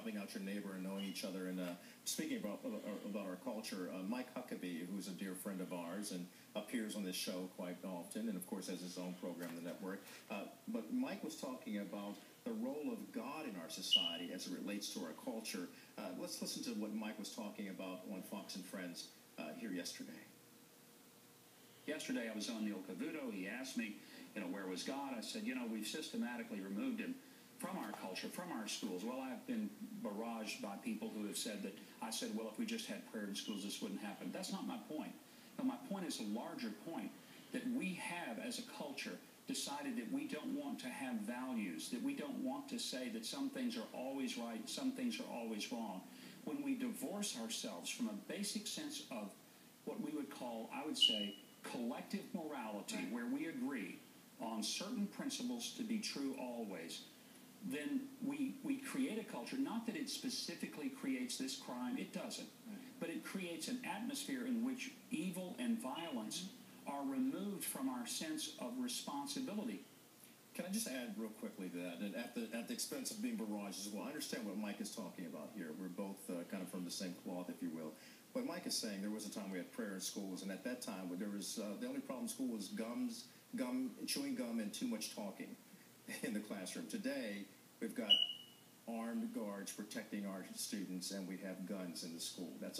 helping out your neighbor and knowing each other. And speaking about our culture, Mike Huckabee, who's a dear friend of ours and appears on this show quite often, and of course has his own program, The Network. But Mike was talking about the role of God in our society as it relates to our culture. Let's listen to what Mike was talking about on Fox and Friends here yesterday. Yesterday I was on Neil Cavuto. He asked me, where was God? I said, we've systematically removed him from our culture, from our schools. Well, I've been barraged by people who have said that I said, well, if we just had prayer in schools, this wouldn't happen. That's not my point. No, my point is a larger point, that we have, as a culture, decided that we don't want to have values, that we don't want to say that some things are always right, some things are always wrong. When we divorce ourselves from a basic sense of what we would call, I would say, collective morality, where we agree on certain principles to be true always, then we create a culture, not that it specifically creates this crime, it doesn't, but it creates an atmosphere in which evil and violence are removed from our sense of responsibility. Can I just add real quickly to that, and at the expense of being barraged as well, I understand what Mike is talking about here. We're both kind of from the same cloth, if you will. But Mike is saying there was a time we had prayer in schools, and at that time there was the only problem in school was chewing gum, and too much talking in the classroom. Today, we've got armed guards protecting our students, and we have guns in the school. That's